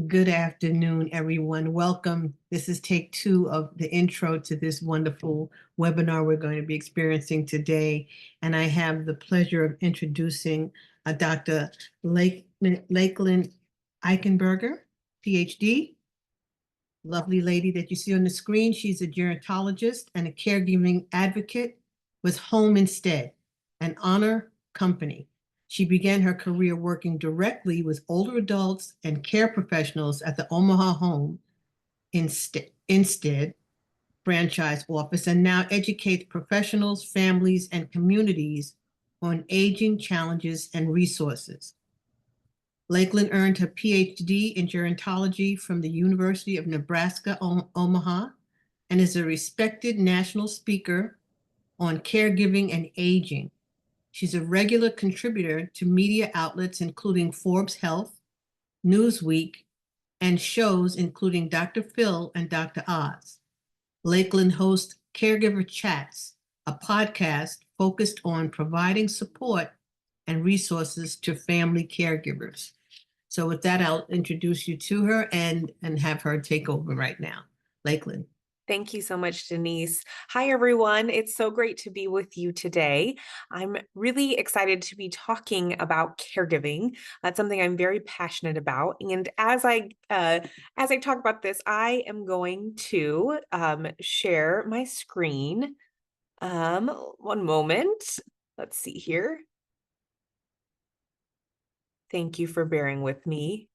Good afternoon, everyone. Welcome. This is take two of the intro to this wonderful webinar we're going to be experiencing today. And I have the pleasure of introducing Dr. Lakelyn Eichenberger, PhD. Lovely lady that you see on the screen. She's a gerontologist and a caregiving advocate with Home Instead, an honor company. She began her career working directly with older adults and care professionals at the Omaha Home Instead franchise office and now educates professionals, families, and communities on aging challenges and resources. Lakelyn earned her PhD in gerontology from the University of Nebraska, Omaha, and is a respected national speaker on caregiving and aging. She's a regular contributor to media outlets including Forbes Health, Newsweek, and shows including Dr. Phil and Dr. Oz. Lakelyn hosts Caregiver Chats, a podcast focused on providing support and resources to family caregivers. So with that, I'll introduce you to her and have her take over right now. Lakelyn. Thank you so much, Denise. Hi, everyone. It's so great to be with you today. I'm really excited to be talking about caregiving. That's something I'm very passionate about. And as I talk about this, I am going to share my screen. One moment. Let's see here. Thank you for bearing with me.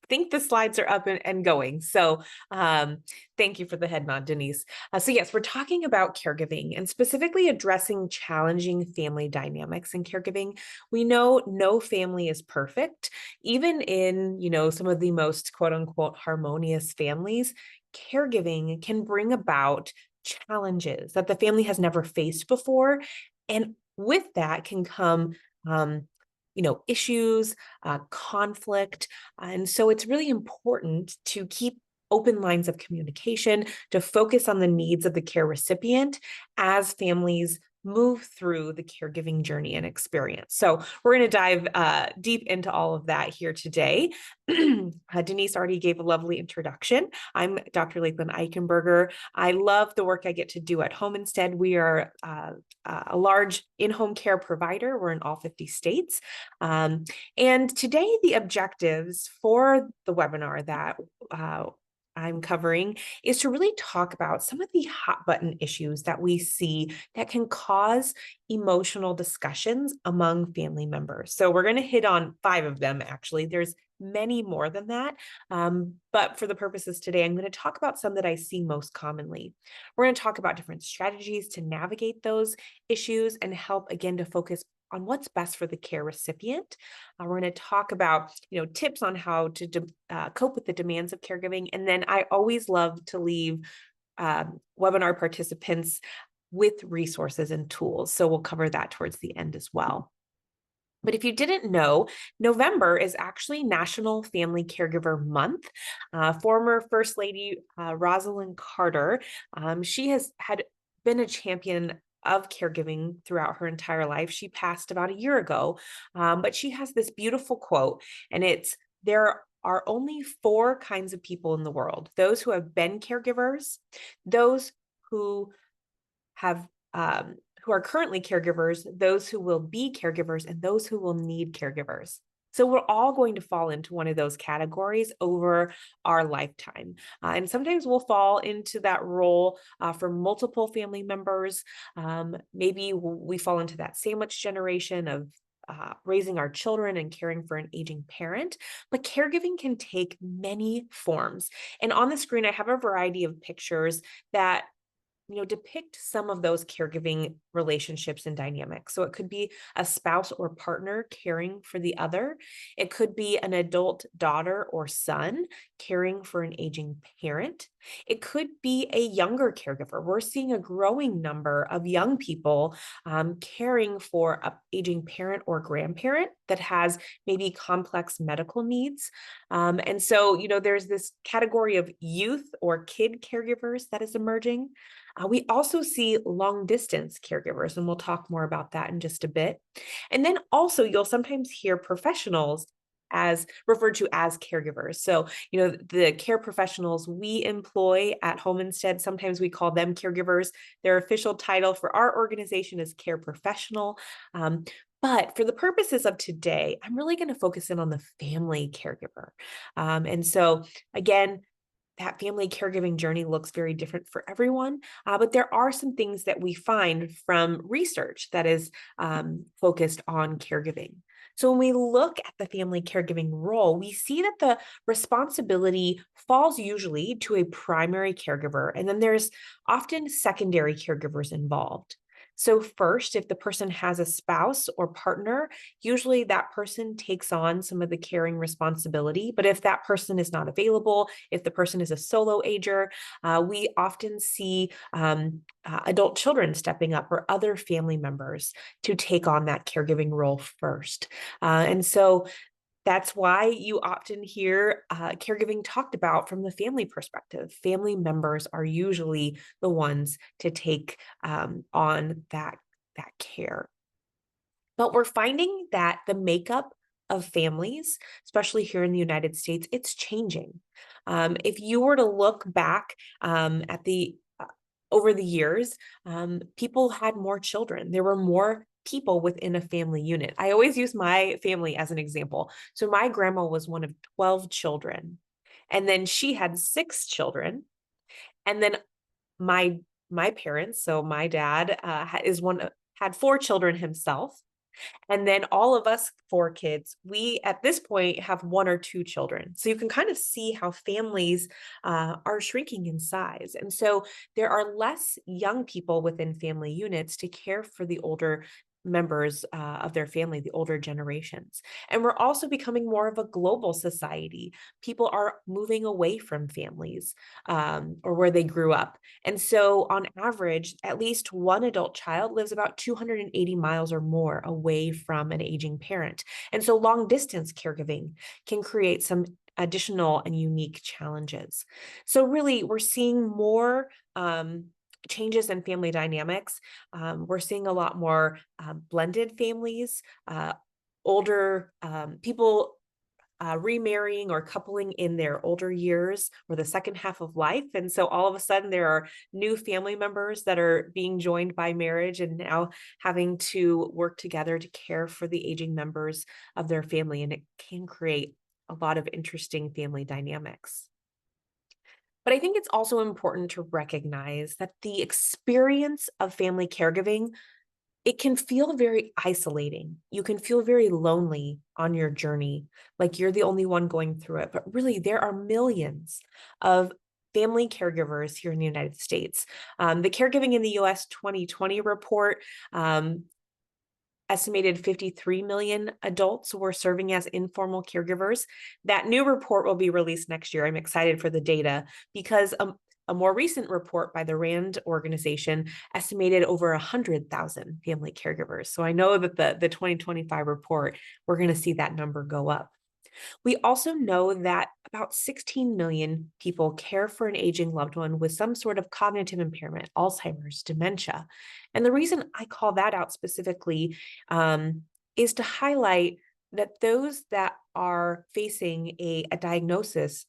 Think the slides are up and going. So thank you for the head nod, Denise. So yes, we're talking about caregiving and specifically addressing challenging family dynamics in caregiving. We know no family is perfect. Even in, some of the most quote unquote harmonious families, caregiving can bring about challenges that the family has never faced before. And with that can come issues, conflict. And so it's really important to keep open lines of communication, to focus on the needs of the care recipient as families move through the caregiving journey and experience. So we're going to dive deep into all of that here today. Denise already gave a lovely introduction. I'm Dr. Lakelyn Eichenberger. I love the work I get to do at Home Instead. We are a large in-home care provider. We're in all 50 states. And today, the objectives for the webinar that I'm covering is to really talk about some of the hot button issues that we see that can cause emotional discussions among family members. So we're going to hit on 5 of them, actually. There's many more than that. But for the purposes today, I'm going to talk about some that I see most commonly. We're going to talk about different strategies to navigate those issues and help, again, to focus on what's best for the care recipient. We're going to talk about, tips on how to cope with the demands of caregiving. And then I always love to leave webinar participants with resources and tools. So we'll cover that towards the end as well. But if you didn't know, November is actually National Family Caregiver Month. Former First Lady Rosalynn Carter, she has had been a champion of caregiving throughout her entire life. She passed about a year ago, but she has this beautiful quote, and it's, "There are only 4 kinds of people in the world: those who have been caregivers, those who have who are currently caregivers, those who will be caregivers, and those who will need caregivers." So we're all going to fall into one of those categories over our lifetime. And sometimes we'll fall into that role for multiple family members. Maybe we fall into that sandwich generation of raising our children and caring for an aging parent, but caregiving can take many forms. And on the screen, I have a variety of pictures that depict some of those caregiving relationships and dynamics. So it could be a spouse or partner caring for the other. It could be an adult daughter or son caring for an aging parent. It could be a younger caregiver. We're seeing a growing number of young people caring for an aging parent or grandparent that has maybe complex medical needs. And so, there's this category of youth or kid caregivers that is emerging. We also see long distance caregivers, and we'll talk more about that in just a bit. And then also, you'll sometimes hear professionals as referred to as caregivers. So, the care professionals we employ at Home Instead, sometimes we call them caregivers. Their official title for our organization is care professional. But for the purposes of today, I'm really going to focus in on the family caregiver. And so, again, that family caregiving journey looks very different for everyone, but there are some things that we find from research that is focused on caregiving. So when we look at the family caregiving role, we see that the responsibility falls usually to a primary caregiver, and then there's often secondary caregivers involved. So first, if the person has a spouse or partner, usually that person takes on some of the caring responsibility. But if that person is not available, if the person is a solo ager, we often see adult children stepping up or other family members to take on that caregiving role first. And so that's why you often hear caregiving talked about from the family perspective. Family members are usually the ones to take on that care. But we're finding that the makeup of families, especially here in the United States, it's changing. If you were to look back at the over the years, people had more children. There were more people within a family unit. I always use my family as an example. So my grandma was one of 12 children, and then she had 6 children. And then my parents, so my dad had 4 children himself. And then all of us 4 kids, we at this point have 1 or 2 children. So you can kind of see how families are shrinking in size. And so there are less young people within family units to care for the older members of their family, the older generations. And we're also becoming more of a global society. People are moving away from families or where they grew up. And so on average, at least one adult child lives about 280 miles or more away from an aging parent. And so long distance caregiving can create some additional and unique challenges. So really, we're seeing more changes in family dynamics. We're seeing a lot more blended families, older people remarrying or coupling in their older years or the second half of life. And so all of a sudden there are new family members that are being joined by marriage and now having to work together to care for the aging members of their family. And it can create a lot of interesting family dynamics. But I think it's also important to recognize that the experience of family caregiving, it can feel very isolating. You can feel very lonely on your journey, like you're the only one going through it. But really, there are millions of family caregivers here in the United States. The Caregiving in the US 2020 report estimated 53 million adults were serving as informal caregivers. That new report will be released next year. I'm excited for the data because a more recent report by the RAND organization estimated over 100,000 family caregivers. So I know that the 2025 report, we're going to see that number go up. We also know that about 16 million people care for an aging loved one with some sort of cognitive impairment, Alzheimer's, dementia. And the reason I call that out specifically is to highlight that those that are facing a diagnosis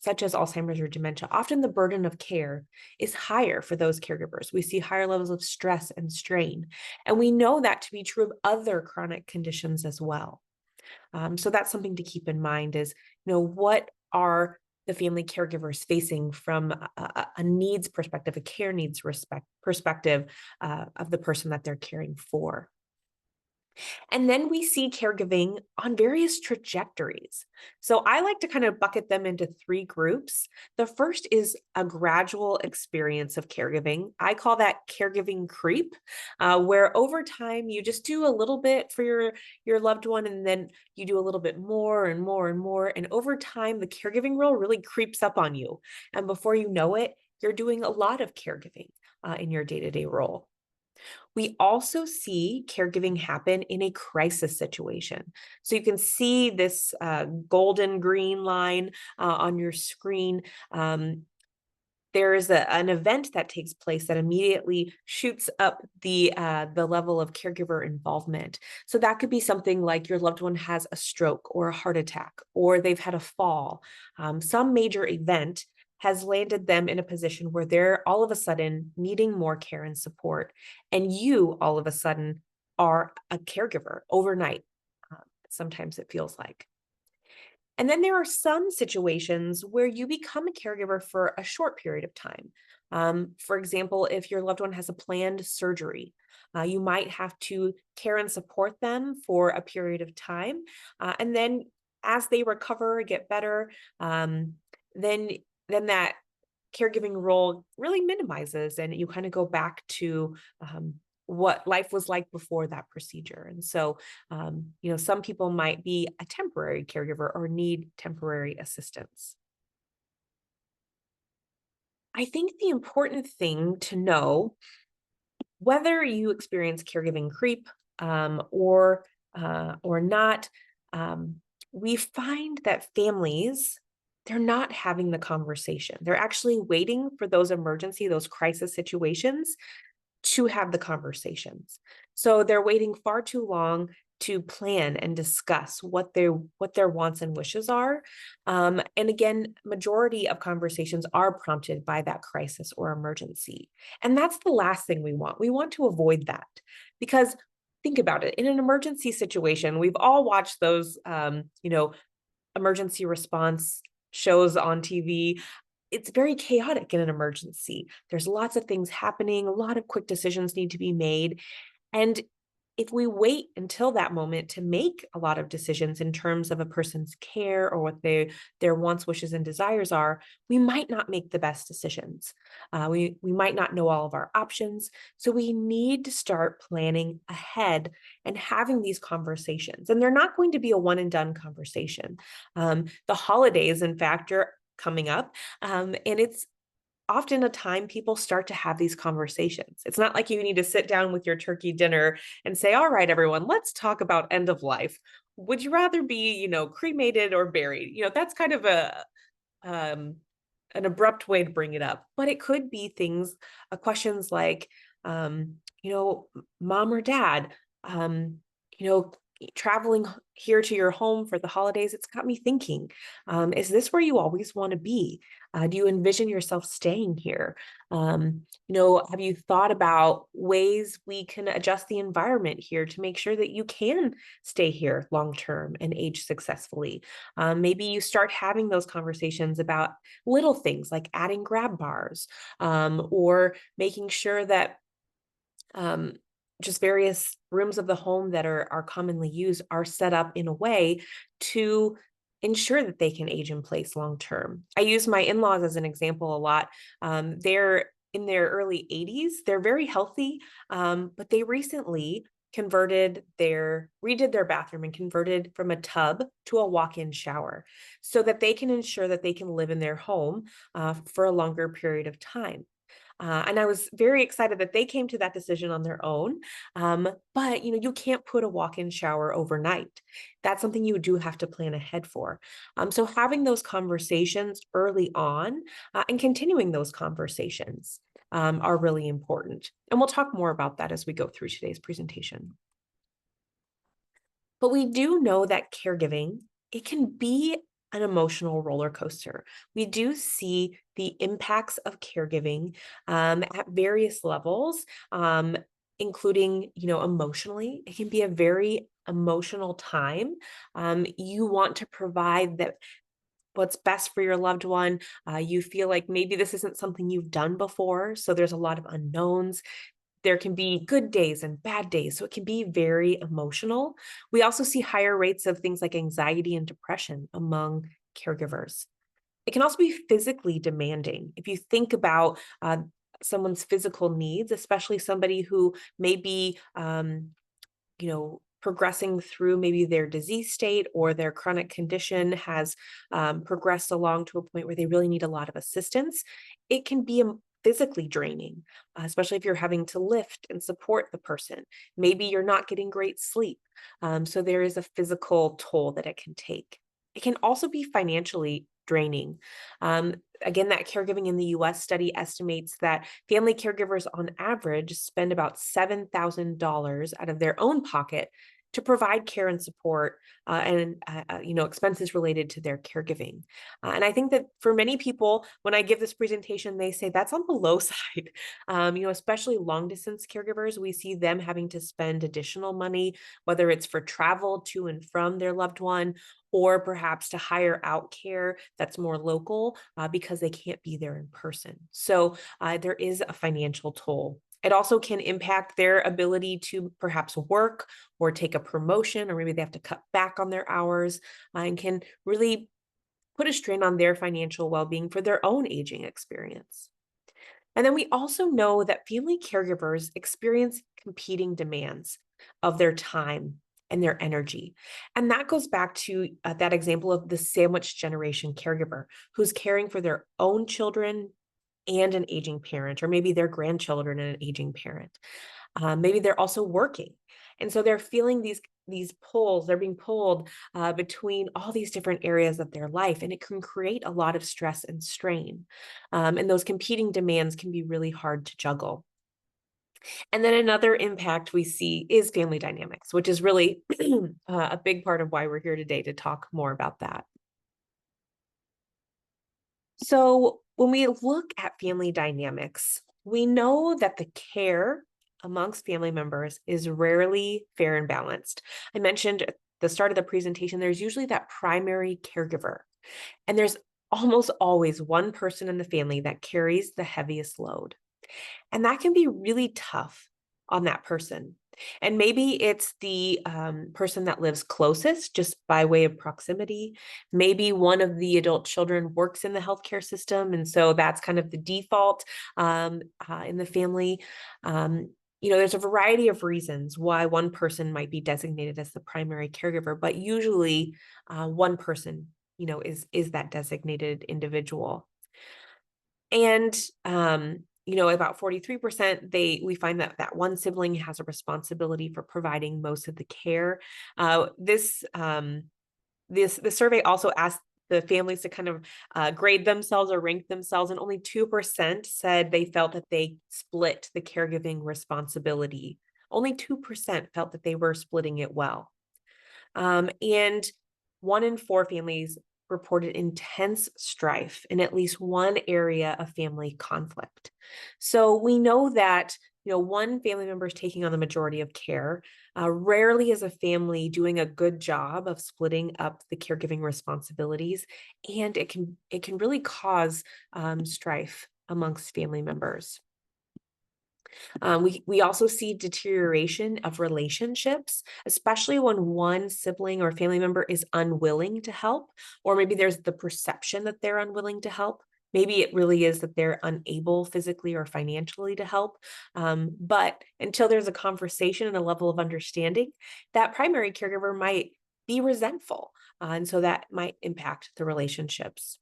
such as Alzheimer's or dementia, often the burden of care is higher for those caregivers. We see higher levels of stress and strain. And we know that to be true of other chronic conditions as well. So that's something to keep in mind is, what are the family caregivers facing from a needs perspective, a care needs perspective of the person that they're caring for. And then we see caregiving on various trajectories. So I like to kind of bucket them into 3 groups. The first is a gradual experience of caregiving. I call that caregiving creep, where over time you just do a little bit for your loved one, and then you do a little bit more and more and more. And over time, the caregiving role really creeps up on you. And before you know it, you're doing a lot of caregiving in your day-to-day role. We also see caregiving happen in a crisis situation. So you can see this golden green line on your screen. there's an event that takes place that immediately shoots up the level of caregiver involvement. So that could be something like your loved one has a stroke or a heart attack, or they've had a fall. Some major event has landed them in a position where they're all of a sudden needing more care and support. And you all of a sudden are a caregiver overnight. Sometimes it feels like. And then there are some situations where you become a caregiver for a short period of time. For example, if your loved one has a planned surgery, you might have to care and support them for a period of time. And then as they recover, get better, then that caregiving role really minimizes and you kind of go back to what life was like before that procedure. And so, some people might be a temporary caregiver or need temporary assistance. I think the important thing to know, whether you experience caregiving creep or not, we find that families, they're not having the conversation. They're actually waiting for those crisis situations to have the conversations. So they're waiting far too long to plan and discuss what their wants and wishes are. And again, majority of conversations are prompted by that crisis or emergency. And that's the last thing we want. We want to avoid that because think about it. In an emergency situation, we've all watched those, emergency response shows on TV. It's very chaotic in an emergency. There's lots of things happening, a lot of quick decisions need to be made. And if we wait until that moment to make a lot of decisions in terms of a person's care or what their wants, wishes, and desires are, we might not make the best decisions. We might not know all of our options. So we need to start planning ahead and having these conversations. And they're not going to be a one and done conversation. The holidays, in fact, are coming up. And it's often a time people start to have these conversations. It's not like you need to sit down with your turkey dinner and say, all right, everyone, let's talk about end of life. Would you rather be, cremated or buried? That's kind of an abrupt way to bring it up, but it could be things, questions like, mom or dad, traveling here to your home for the holidays, it's got me thinking, is this where you always want to be? Do you envision yourself staying here? Have you thought about ways we can adjust the environment here to make sure that you can stay here long-term and age successfully? Maybe you start having those conversations about little things like adding grab bars, or making sure that just various rooms of the home that are commonly used are set up in a way to ensure that they can age in place long term. I use my in-laws as an example a lot. They're in their early 80s. They're very healthy, but they recently redid their bathroom and converted from a tub to a walk-in shower so that they can ensure that they can live in their home for a longer period of time. And I was very excited that they came to that decision on their own. But you can't put a walk-in shower overnight. That's something you do have to plan ahead for. So having those conversations early on and continuing those conversations are really important. And we'll talk more about that as we go through today's presentation. But we do know that caregiving, it can be an emotional roller coaster. We do see the impacts of caregiving at various levels, including, emotionally. It can be a very emotional time. You want to provide that what's best for your loved one. You feel like maybe this isn't something you've done before, so there's a lot of unknowns. There can be good days and bad days, so it can be very emotional. We also see higher rates of things like anxiety and depression among caregivers. It can also be physically demanding. If you think about someone's physical needs, especially somebody who may be, progressing through maybe their disease state or their chronic condition has progressed along to a point where they really need a lot of assistance, it can be physically draining, especially if you're having to lift and support the person. Maybe you're not getting great sleep. So there is a physical toll that it can take. It can also be financially draining. Again, that caregiving in the US study estimates that family caregivers on average spend about $7,000 out of their own pocket to provide care and support and expenses related to their caregiving. And I think that for many people, when I give this presentation, they say that's on the low side. Especially long distance caregivers, we see them having to spend additional money, whether it's for travel to and from their loved one, or perhaps to hire out care that's more local because they can't be there in person. So there is a financial toll. It also can impact their ability to perhaps work or take a promotion, or maybe they have to cut back on their hours, and can really put a strain on their financial well-being for their own aging experience. And then we also know that family caregivers experience competing demands of their time and their energy. And that goes back to that example of the sandwich generation caregiver who's caring for their own children and an aging parent, or maybe their grandchildren and an aging parent. Maybe they're also working. And so they're feeling these pulls, they're being pulled between all these different areas of their life, and it can create a lot of stress and strain. And those competing demands can be really hard to juggle. And then another impact we see is family dynamics, which is really a big part of why we're here today to talk more about that. So when we look at family dynamics, we know that the care amongst family members is rarely fair and balanced. I mentioned at the start of the presentation, there's usually that primary caregiver, and there's almost always one person in the family that carries the heaviest load. And that can be really tough on that person. And maybe it's the person that lives closest just by way of proximity. Maybe one of the adult children works in the healthcare system, and so that's kind of the default in the family. There's a variety of reasons why one person might be designated as the primary caregiver, but usually one person, is that designated individual. And about 43%, we find that one sibling has a responsibility for providing most of the care. This survey also asked the families to kind of grade themselves or rank themselves, and only 2% said they felt that they split the caregiving responsibility. Only 2% felt that they were splitting it well. And 1 in 4 families reported intense strife in at least one area of family conflict. So we know that one family member is taking on the majority of care. Rarely is a family doing a good job of splitting up the caregiving responsibilities, and it can really cause strife amongst family members. We also see deterioration of relationships, especially when one sibling or family member is unwilling to help, or maybe there's the perception that they're unwilling to help. Maybe it really is that they're unable physically or financially to help. But until there's a conversation and a level of understanding, that primary caregiver might be resentful. And so that might impact the relationships.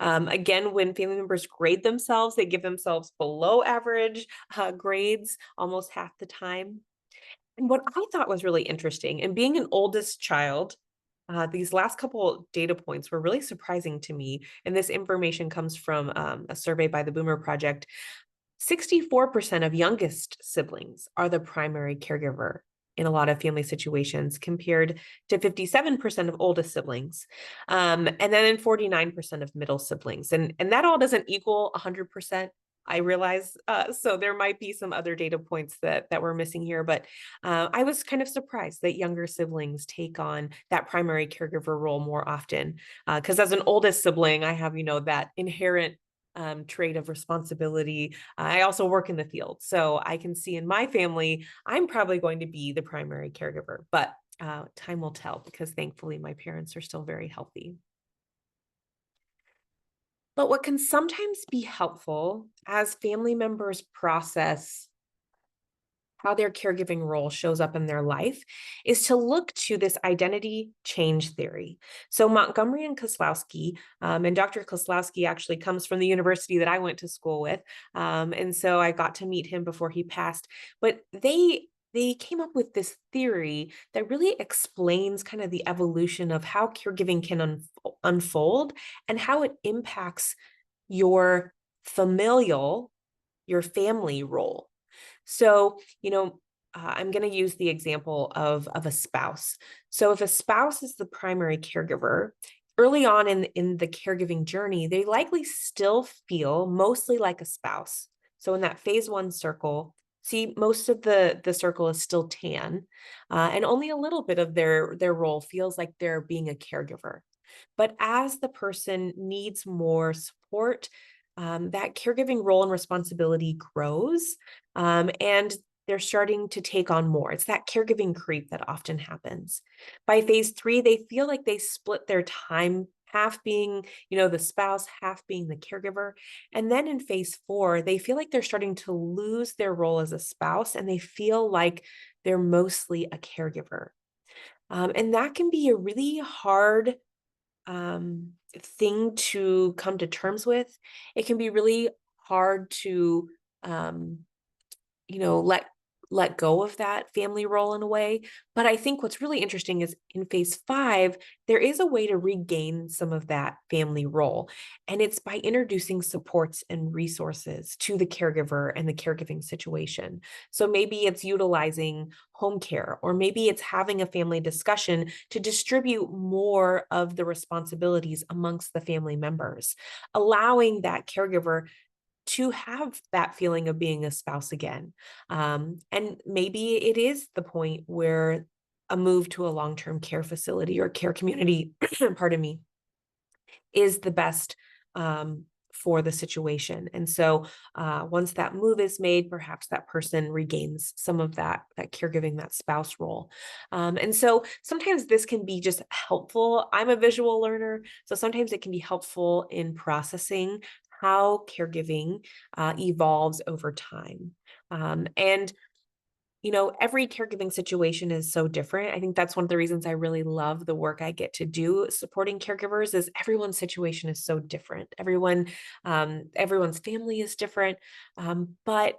Again, when family members grade themselves, they give themselves below average grades almost half the time. And what I thought was really interesting, and being an oldest child, these last couple data points were really surprising to me. And this information comes from a survey by the Boomer Project. 64% of youngest siblings are the primary caregiver in a lot of family situations, compared to 57% of oldest siblings, and then in 49% of middle siblings. And that all doesn't equal 100%, I realize. So there might be some other data points that we're missing here, but I was kind of surprised that younger siblings take on that primary caregiver role more often. Because as an oldest sibling, I have, that inherent trait of responsibility. I also work in the field, so I can see in my family, I'm probably going to be the primary caregiver, but time will tell, because thankfully my parents are still very healthy. But what can sometimes be helpful as family members process how their caregiving role shows up in their life is to look to this identity change theory. So Montgomery and Kozlowski, and Dr. Kozlowski actually comes from the university that I went to school with. And so I got to meet him before he passed. But they they came up with this theory that really explains kind of the evolution of how caregiving can unfold and how it impacts your familial, your family role. So, I'm going to use the example of a spouse. So, if a spouse is the primary caregiver, early on in the caregiving journey, they likely still feel mostly like a spouse. So, in that phase one circle, see, most of the circle is still tan, and only a little bit of their role feels like they're being a caregiver. But as the person needs more support, that caregiving role and responsibility grows, and they're starting to take on more. It's that caregiving creep that often happens. By phase three, they feel like they split their time, half being, the spouse, half being the caregiver. And then in phase four, they feel like they're starting to lose their role as a spouse and they feel like they're mostly a caregiver. And that can be a really hard thing to come to terms with. It can be really hard to, um, let go of that family role in a way. But I think what's really interesting is in phase five, there is a way to regain some of that family role. And it's by introducing supports and resources to the caregiver and the caregiving situation. So maybe it's utilizing home care, or maybe it's having a family discussion to distribute more of the responsibilities amongst the family members, allowing that caregiver to have that feeling of being a spouse again. And maybe it is the point where a move to a long-term care facility or care community, pardon me, is the best for the situation. And so once that move is made, perhaps that person regains some of that caregiving, that spouse role. And so sometimes this can be just helpful. I'm a visual learner, so sometimes it can be helpful in processing how caregiving evolves over time. And every caregiving situation is so different. I think that's one of the reasons I really love the work I get to do supporting caregivers is everyone's situation is so different. Everyone's family is different. But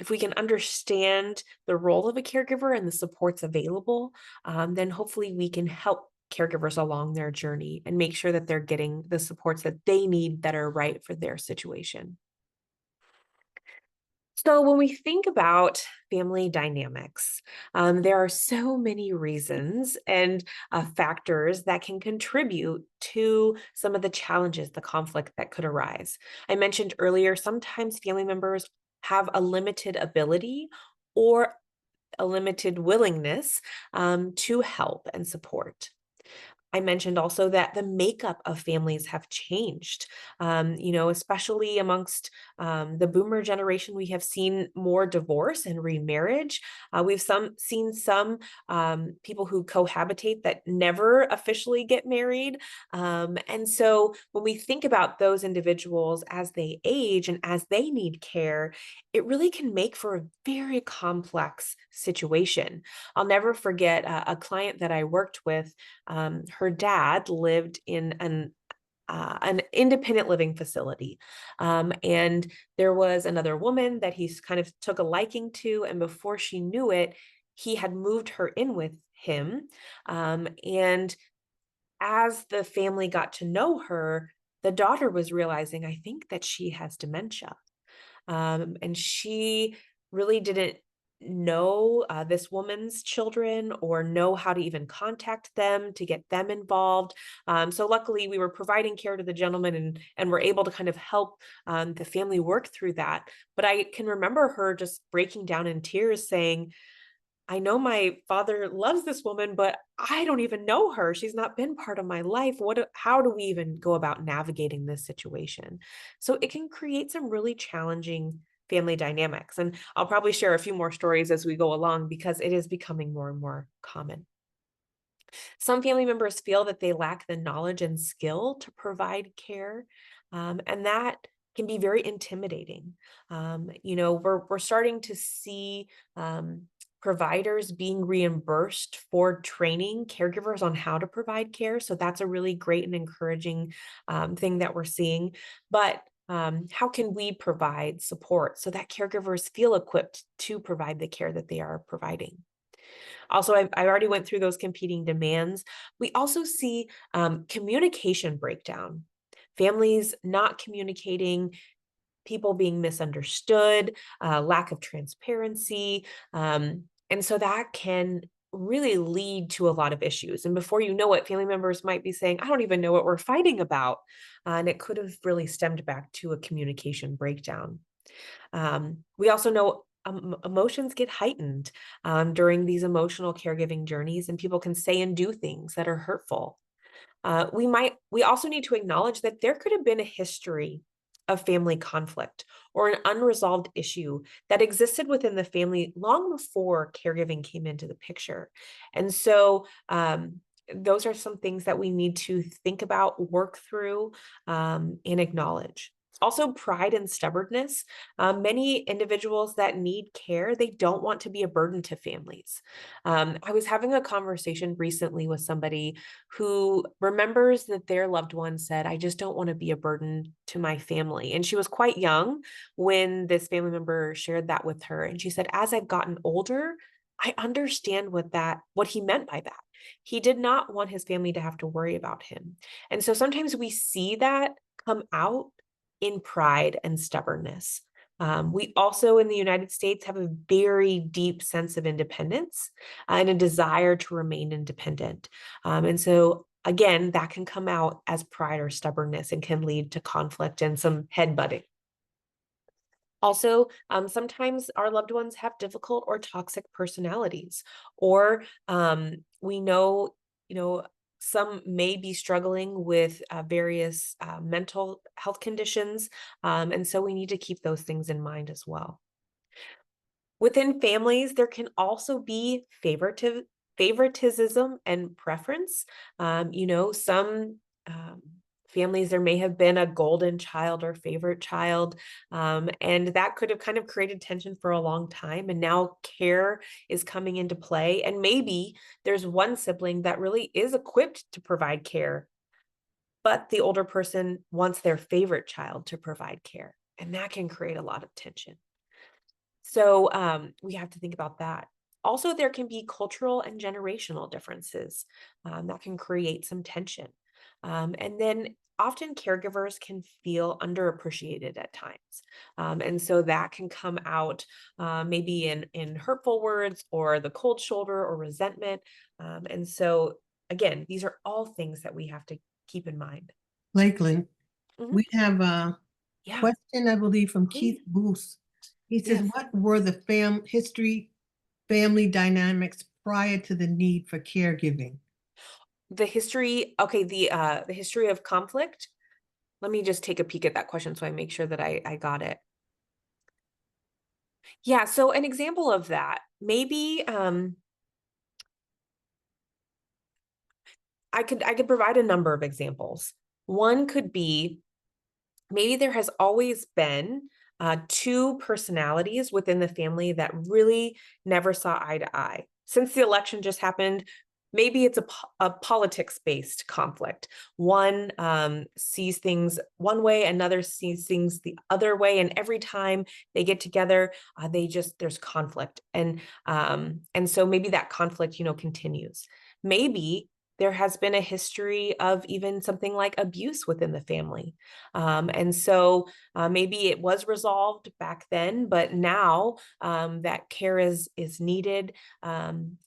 if we can understand the role of a caregiver and the supports available, then hopefully we can help caregivers along their journey and make sure that they're getting the supports that they need that are right for their situation. So, when we think about family dynamics, there are so many reasons and factors that can contribute to some of the challenges, the conflict that could arise. I mentioned earlier, sometimes family members have a limited ability or a limited willingness to help and support. I mentioned also that the makeup of families have changed, especially amongst the boomer generation. We have seen more divorce and remarriage. We've seen some people who cohabitate that never officially get married. And so when we think about those individuals as they age and as they need care, it really can make for a very complex situation. I'll never forget a client that I worked with. Her dad lived in an independent living facility. And there was another woman that he kind of took a liking to. And before she knew it, he had moved her in with him. And as the family got to know her, the daughter was realizing, I think that she has dementia. And she really didn't know this woman's children or know how to even contact them to get them involved. So luckily we were providing care to the gentleman and were able to kind of help the family work through that. But I can remember her just breaking down in tears saying, I know my father loves this woman, but I don't even know her. She's not been part of my life. How do we even go about navigating this situation? So it can create some really challenging family dynamics. And I'll probably share a few more stories as we go along because it is becoming more and more common. Some family members feel that they lack the knowledge and skill to provide care, and that can be very intimidating. We're starting to see providers being reimbursed for training caregivers on how to provide care. So that's a really great and encouraging thing that we're seeing. But How can we provide support so that caregivers feel equipped to provide the care that they are providing? Also, I already went through those competing demands. We also see communication breakdown, families not communicating, people being misunderstood, lack of transparency. And so that can really lead to a lot of issues. And before you know it, family members might be saying, I don't even know what we're fighting about. And it could have really stemmed back to a communication breakdown. We also know emotions get heightened during these emotional caregiving journeys, and people can say and do things that are hurtful. We also need to acknowledge that there could have been a history of family conflict or an unresolved issue that existed within the family long before caregiving came into the picture. And so, those are some things that we need to think about, work through, and acknowledge. Also, pride and stubbornness. Many individuals that need care, they don't want to be a burden to families. I was having a conversation recently with somebody who remembers that their loved one said, I just don't want to be a burden to my family. And she was quite young when this family member shared that with her. And she said, as I've gotten older, I understand what he meant by that. He did not want his family to have to worry about him. And so sometimes we see that come out in pride and stubbornness. We also in the United States have a very deep sense of independence and a desire to remain independent. And so, again, that can come out as pride or stubbornness and can lead to conflict and some headbutting. Also, sometimes our loved ones have difficult or toxic personalities, or we know, some may be struggling with various mental health conditions. And so we need to keep those things in mind as well. Within families, there can also be favoritism and preference. Some families, there may have been a golden child or favorite child, and that could have kind of created tension for a long time. And now care is coming into play. And maybe there's one sibling that really is equipped to provide care, but the older person wants their favorite child to provide care. And that can create a lot of tension. So we have to think about that. Also, there can be cultural and generational differences that can create some tension. And then often caregivers can feel underappreciated at times. And so that can come out maybe in hurtful words or the cold shoulder or resentment. And so, again, these are all things that we have to keep in mind. Lakelyn, Mhm. we have a Yeah. question, I believe, from Keith Please. Booth. He says, Yes. what were the family dynamics prior to the need for caregiving? The history, okay, the history of conflict. Let me just take a peek at that question so I make sure that I got it. Yeah, so an example of that, maybe I could provide a number of examples. One could be maybe there has always been two personalities within the family that really never saw eye to eye. Since the election just happened, maybe it's a politics-based conflict. One sees things one way, another sees things the other way, and every time they get together, there's conflict, and so maybe that conflict, continues. Maybe there has been a history of even something like abuse within the family. And so maybe it was resolved back then, but now that care is needed,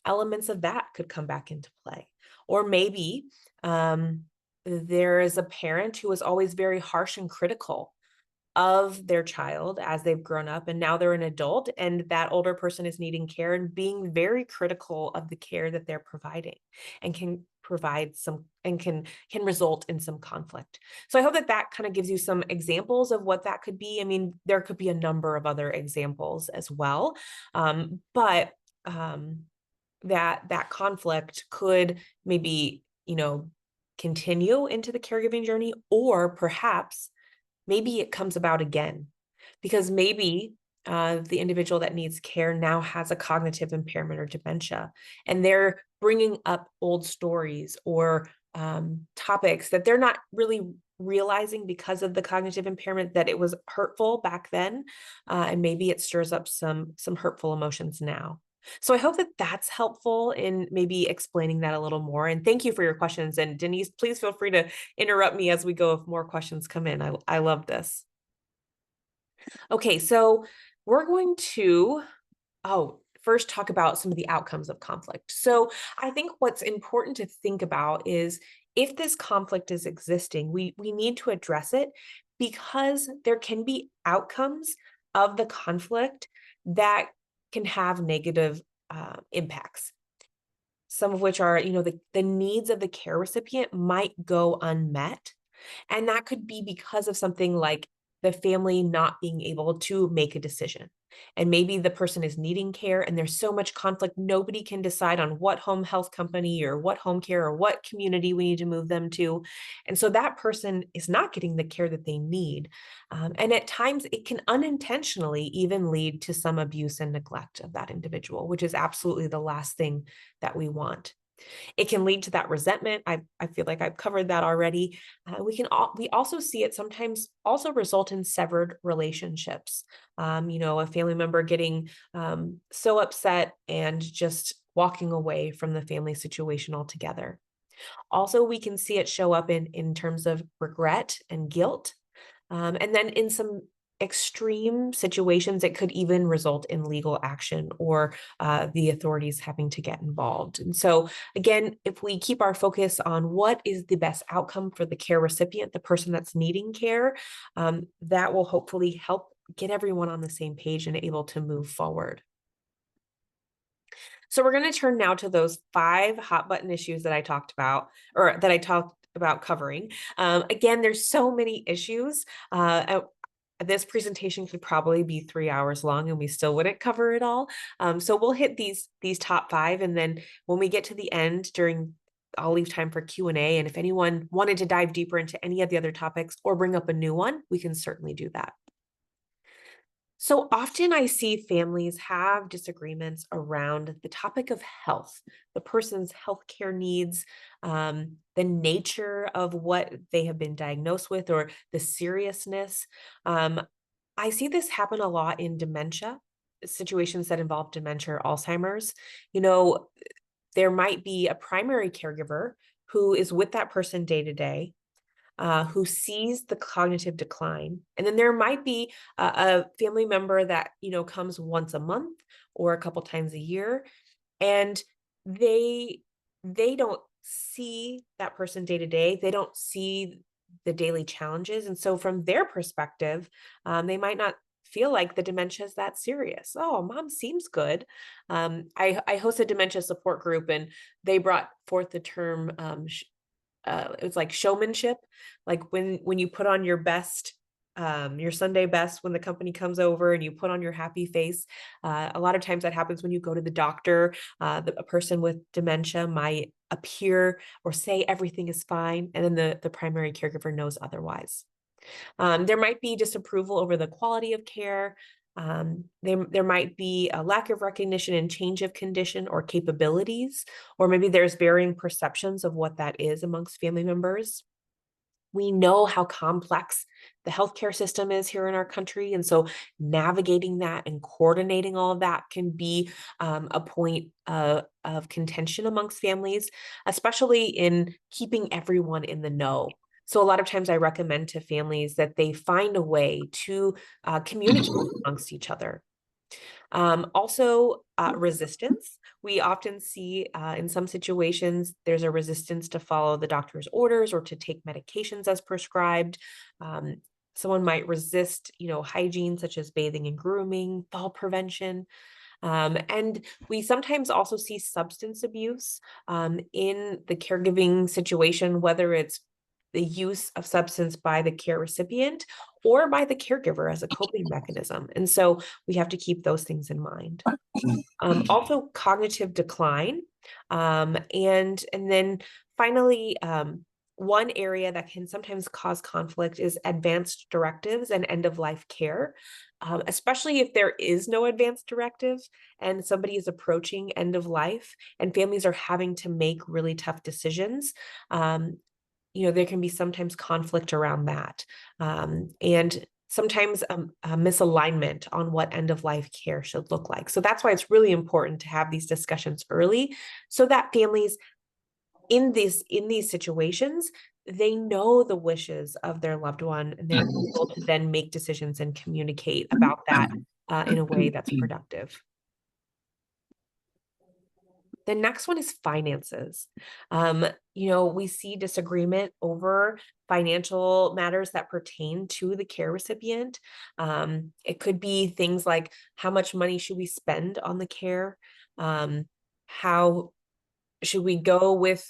elements of that could come back into play. Or maybe there is a parent who was always very harsh and critical of their child as they've grown up, and now they're an adult, and that older person is needing care and being very critical of the care that they're providing, and can provide some and can result in some conflict. So I hope that kind of gives you some examples of what that could be. I mean, there could be a number of other examples as well, but that conflict could maybe continue into the caregiving journey, or perhaps maybe it comes about again, because maybe the individual that needs care now has a cognitive impairment or dementia, and they're bringing up old stories or topics that they're not really realizing because of the cognitive impairment that it was hurtful back then, and maybe it stirs up some hurtful emotions now. So I hope that that's helpful in maybe explaining that a little more. And thank you for your questions. And Denise, please feel free to interrupt me as we go if more questions come in. I love this. Okay, so we're going to first talk about some of the outcomes of conflict. So I think what's important to think about is if this conflict is existing, we need to address it because there can be outcomes of the conflict that can have negative impacts. Some of which are, the needs of the care recipient might go unmet. And that could be because of something like the family not being able to make a decision. And maybe the person is needing care and there's so much conflict, nobody can decide on what home health company or what home care or what community we need to move them to. And so that person is not getting the care that they need. And at times it can unintentionally even lead to some abuse and neglect of that individual, which is absolutely the last thing that we want. It can lead to that resentment. I feel like I've covered that already. We also see it sometimes also result in severed relationships. A family member getting so upset and just walking away from the family situation altogether. Also, we can see it show up in terms of regret and guilt. And then in some extreme situations, it could even result in legal action or the authorities having to get involved. And so again, if we keep our focus on what is the best outcome for the care recipient, the person that's needing care, that will hopefully help get everyone on the same page and able to move forward. So we're going to turn now to those 5 hot button issues that I talked about, or that I talked about covering. Again, there's so many issues. This presentation could probably be 3 hours long and we still wouldn't cover it all. So we'll hit these top 5. And then when we get to the end I'll leave time for Q&A. And if anyone wanted to dive deeper into any of the other topics or bring up a new one, we can certainly do that. So often I see families have disagreements around the topic of health, the person's healthcare needs, the nature of what they have been diagnosed with, or the seriousness. I see this happen a lot in dementia, situations that involve dementia or Alzheimer's. There might be a primary caregiver who is with that person day to day, who sees the cognitive decline. And then there might be a family member that, comes once a month or a couple times a year, and they don't see that person day to day. They don't see the daily challenges. And so from their perspective, they might not feel like the dementia is that serious. Oh, mom seems good. I host a dementia support group, and they brought forth the term it was like showmanship, like when you put on your best, your Sunday best when the company comes over and you put on your happy face. A lot of times that happens when you go to the doctor. A person with dementia might appear or say everything is fine, and then the primary caregiver knows otherwise. There might be disapproval over the quality of care. There might be a lack of recognition and change of condition or capabilities, or maybe there's varying perceptions of what that is amongst family members. We know how complex the healthcare system is here in our country. And so navigating that and coordinating all of that can be a point of contention amongst families, especially in keeping everyone in the know. So a lot of times I recommend to families that they find a way to communicate amongst each other. Also, resistance. We often see in some situations, there's a resistance to follow the doctor's orders or to take medications as prescribed. Someone might resist, hygiene such as bathing and grooming, fall prevention. And we sometimes also see substance abuse in the caregiving situation, whether it's the use of substance by the care recipient or by the caregiver as a coping mechanism. And so we have to keep those things in mind. Also cognitive decline. And then finally, one area that can sometimes cause conflict is advanced directives and end-of-life care, especially if there is no advanced directive and somebody is approaching end of life and families are having to make really tough decisions. there can be sometimes conflict around that. And sometimes a misalignment on what end of life care should look like. So that's why it's really important to have these discussions early so that families in these situations, they know the wishes of their loved one and they're able to then make decisions and communicate about that in a way that's productive. The next one is finances. We see disagreement over financial matters that pertain to the care recipient. It could be things like how much money should we spend on the care? How should we go with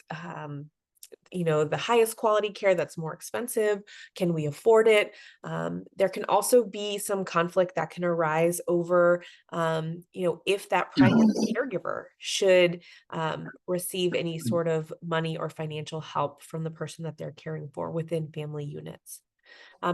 the highest quality care that's more expensive? Can we afford it? There can also be some conflict that can arise over, if that primary caregiver should receive any sort of money or financial help from the person that they're caring for within family units.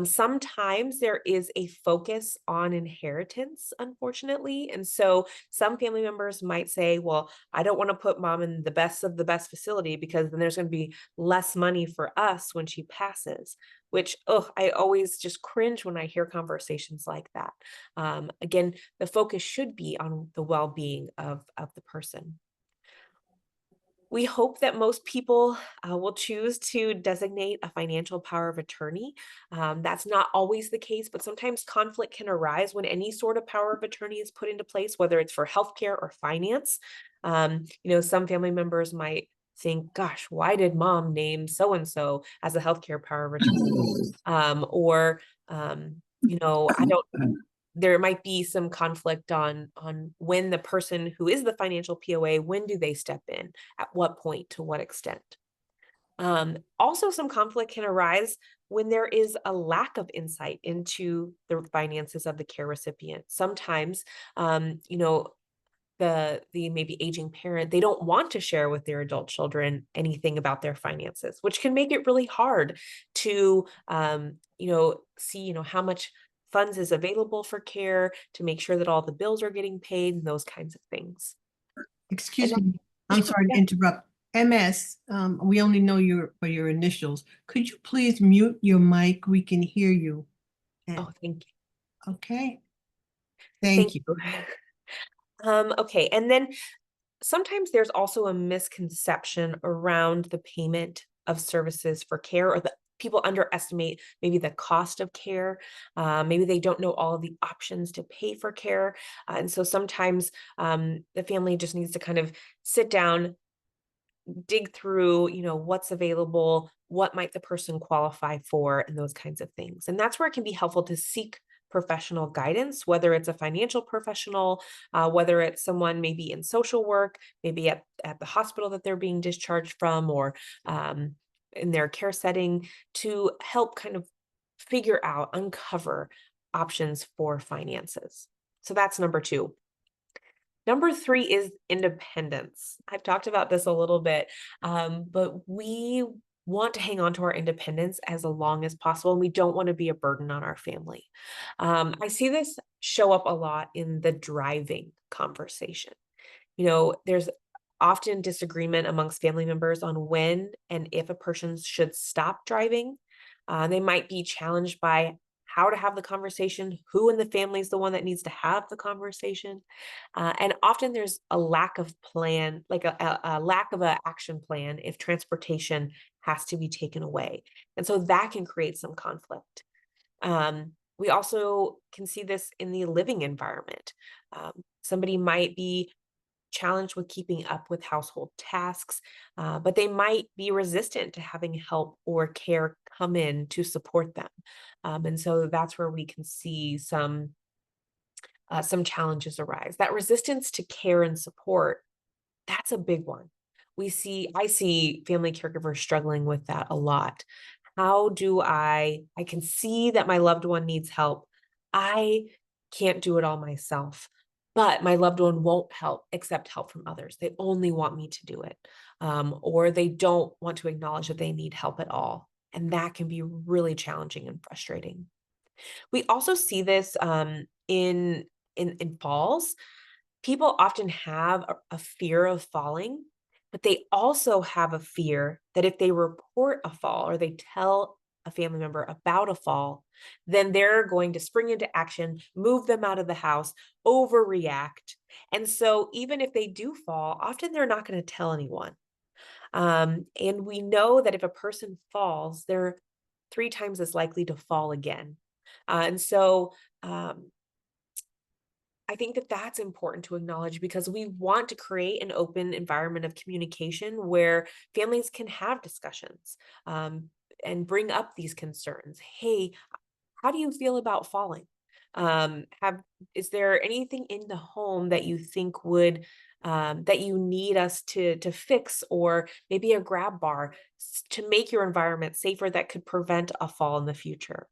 Sometimes there is a focus on inheritance, unfortunately. And so some family members might say, well, I don't want to put mom in the best of the best facility because then there's going to be less money for us when she passes, which, I always just cringe when I hear conversations like that. Again, the focus should be on the well-being of the person. We hope that most people will choose to designate a financial power of attorney. That's not always the case, but sometimes conflict can arise when any sort of power of attorney is put into place, whether it's for healthcare or finance. Some family members might think, gosh, why did mom name so-and-so as a healthcare power of attorney? I don't there might be some conflict on when the person who is the financial POA, when do they step in, at what point, to what extent. Also, some conflict can arise when there is a lack of insight into the finances of the care recipient. Sometimes, the maybe aging parent, they don't want to share with their adult children anything about their finances, which can make it really hard to see how much funds is available for care, to make sure that all the bills are getting paid and those kinds of things. Excuse me, I'm sorry to interrupt. MS, we only know for your initials. Could you please mute your mic? We can hear you. Oh, thank you. Okay. Thank you. Okay, and then sometimes there's also a misconception around the payment of services for care, or the people underestimate maybe the cost of care. Maybe they don't know all of the options to pay for care. And so sometimes the family just needs to kind of sit down, dig through, what's available, what might the person qualify for, and those kinds of things. And that's where it can be helpful to seek professional guidance, whether it's a financial professional, whether it's someone maybe in social work, maybe at the hospital that they're being discharged from, or in their care setting, to help kind of uncover options for finances. So that's number 2. Number 3 is independence. I've talked about this a little bit, but we want to hang on to our independence as long as possible, and we don't want to be a burden on our family. I see this show up a lot in the driving conversation. There's often disagreement amongst family members on when and if a person should stop driving. They might be challenged by how to have the conversation, who in the family is the one that needs to have the conversation. And often there's a lack of plan, like a lack of an action plan if transportation has to be taken away. And so that can create some conflict. We also can see this in the living environment. Somebody might be challenged with keeping up with household tasks, but they might be resistant to having help or care come in to support them. And so that's where we can see some challenges arise. That resistance to care and support, that's a big one. I see family caregivers struggling with that a lot. How do I can see that my loved one needs help. I can't do it all myself, but my loved one won't accept help from others. They only want me to do it. Or they don't want to acknowledge that they need help at all. And that can be really challenging and frustrating. We also see this in falls. People often have a fear of falling, But they also have a fear that if they report a fall or they tell a family member about a fall, then they're going to spring into action, move them out of the house, overreact. And so even if they do fall, often they're not going to tell anyone. And we know that if a person falls, they're 3 times as likely to fall again. And so I think that that's important to acknowledge because we want to create an open environment of communication where families can have discussions and bring up these concerns. Hey, how do you feel about falling? Have Is there anything in the home that you think would that you need us to fix, or maybe a grab bar to make your environment safer that could prevent a fall in the future?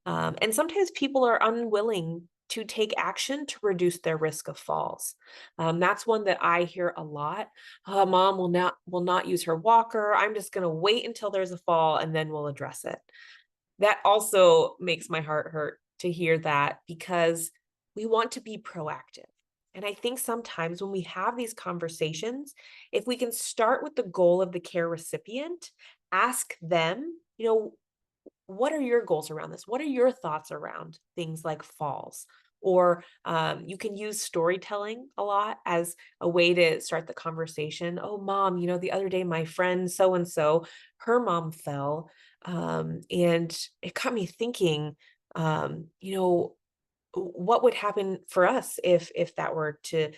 And sometimes people are unwilling to take action to reduce their risk of falls. That's one that I hear a lot. Mom will not use her walker. I'm just going to wait until there's a fall and then we'll address it. That also makes my heart hurt to hear that because we want to be proactive. And I think sometimes when we have these conversations, if we can start with the goal of the care recipient, ask them, what are your goals around this? What are your thoughts around things like falls? Or you can use storytelling a lot as a way to start the conversation. Oh, mom, the other day my friend so and so, her mom fell, and it got me thinking. What would happen for us if that were to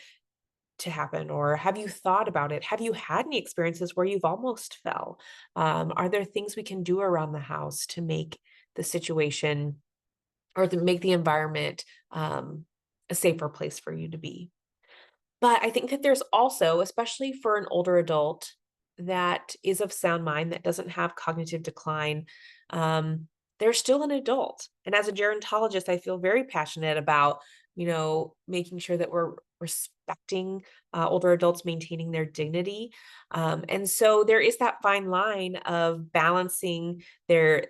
happen? Or have you thought about it? Have you had any experiences where you've almost fell? Are there things we can do around the house to make the situation or to make the environment a safer place for you to be? But I think that there's also, especially for an older adult that is of sound mind, that doesn't have cognitive decline, they're still an adult. And as a gerontologist, I feel very passionate about, making sure that we're respecting older adults, maintaining their dignity. And so there is that fine line of balancing their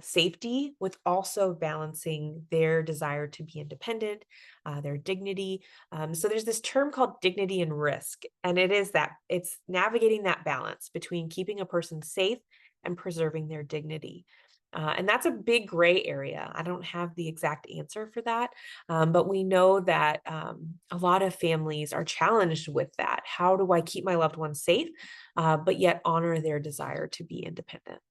safety with also balancing their desire to be independent, their dignity. So there's this term called dignity and risk, and it's navigating that balance between keeping a person safe and preserving their dignity. And that's a big gray area. I don't have the exact answer for that, but we know that a lot of families are challenged with that. How do I keep my loved ones safe, but yet honor their desire to be independent?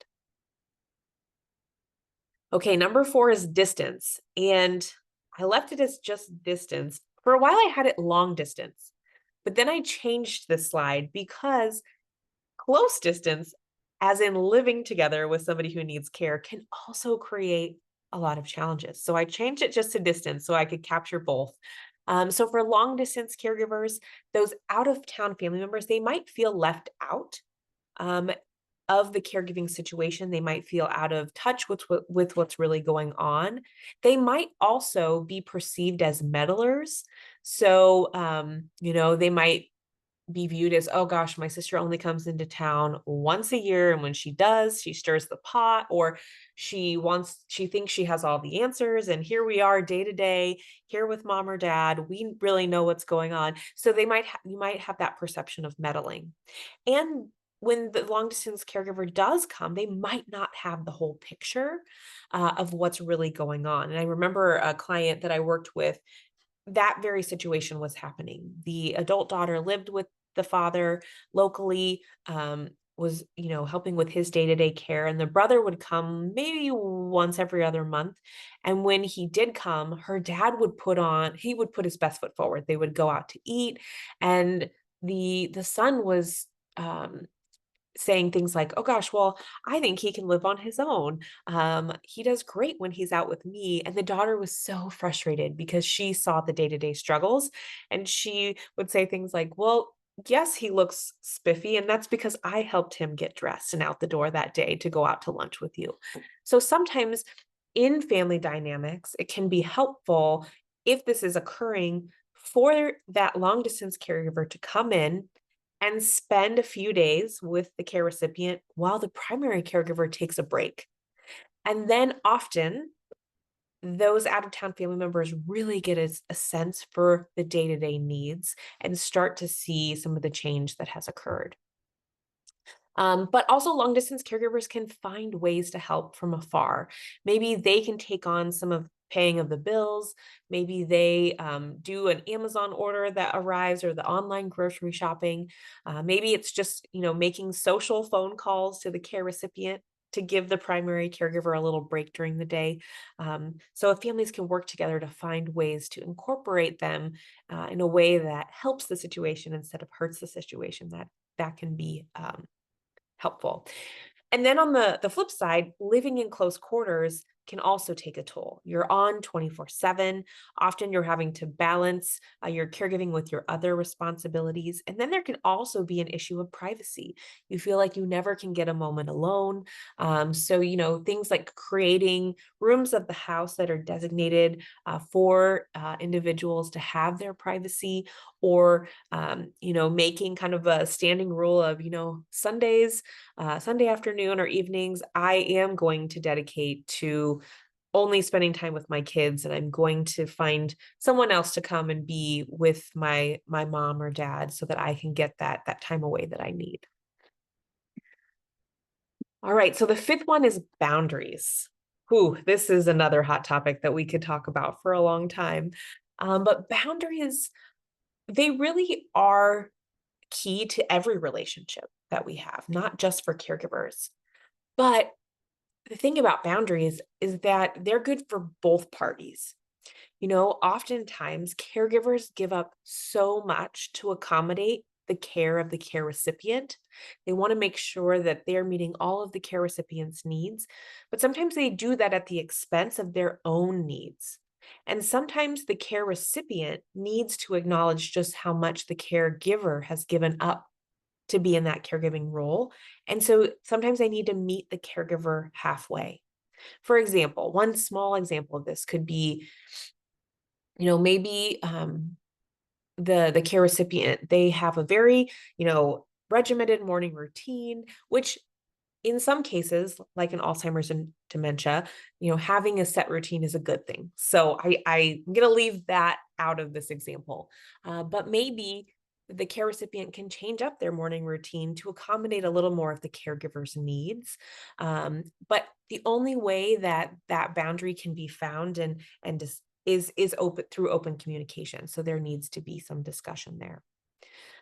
Okay, number 4 is distance. And I left it as just distance. For a while, I had it long distance, but then I changed the slide because close distance, as in living together with somebody who needs care, can also create a lot of challenges. So I changed it just to distance so I could capture both. So for long distance caregivers, those out of town family members, they might feel left out. Um, of the caregiving situation. They might feel out of touch with what's really going on. They might also be perceived as meddlers. So, they might be viewed as, oh gosh, my sister only comes into town once a year. And when she does, she stirs the pot, or she thinks she has all the answers. And here we are day to day here with mom or dad. We really know what's going on. So you might have that perception of meddling. And when the long distance caregiver does come, they might not have the whole picture of what's really going on. And I remember a client that I worked with, that very situation was happening. The adult daughter lived with the father locally, was, helping with his day-to-day care. And the brother would come maybe once every other month. And when he did come, her dad he would put his best foot forward. They would go out to eat. And the son was, saying things like, oh gosh, well, I think he can live on his own. He does great when he's out with me. And the daughter was so frustrated because she saw the day-to-day struggles. And she would say things like, well, yes, he looks spiffy. And that's because I helped him get dressed and out the door that day to go out to lunch with you. So sometimes in family dynamics, it can be helpful if this is occurring for that long distance caregiver to come in and spend a few days with the care recipient while the primary caregiver takes a break. And then often those out-of-town family members really get a sense for the day-to-day needs and start to see some of the change that has occurred. But also long distance caregivers can find ways to help from afar. Maybe they can take on some of paying of the bills. Maybe they do an Amazon order that arrives or the online grocery shopping. Maybe it's just, making social phone calls to the care recipient to give the primary caregiver a little break during the day. So if families can work together to find ways to incorporate them in a way that helps the situation instead of hurts the situation, that can be helpful. And then on the flip side, living in close quarters can also take a toll. You're on 24/7. Often you're having to balance your caregiving with your other responsibilities. And then there can also be an issue of privacy. You feel like you never can get a moment alone. So, things like creating rooms of the house that are designated for individuals to have their privacy, or, making kind of a standing rule of, Sunday afternoon or evenings, I am going to dedicate to only spending time with my kids, and I'm going to find someone else to come and be with my mom or dad so that I can get that time away that I need. All right, so the fifth one is boundaries. Ooh, this is another hot topic that we could talk about for a long time. But boundaries, they really are key to every relationship that we have, not just for caregivers. But the thing about boundaries is that they're good for both parties. Oftentimes caregivers give up so much to accommodate the care of the care recipient. They want to make sure that they're meeting all of the care recipient's needs, but sometimes they do that at the expense of their own needs. And sometimes the care recipient needs to acknowledge just how much the caregiver has given up to be in that caregiving role. And so sometimes they need to meet the caregiver halfway. For example, one small example of this could be, maybe the care recipient, they have a very, regimented morning routine, which in some cases, like in Alzheimer's and dementia, having a set routine is a good thing. So I'm going to leave that out of this example. But maybe the care recipient can change up their morning routine to accommodate a little more of the caregiver's needs. But the only way that that boundary can be found and is open through open communication. So there needs to be some discussion there.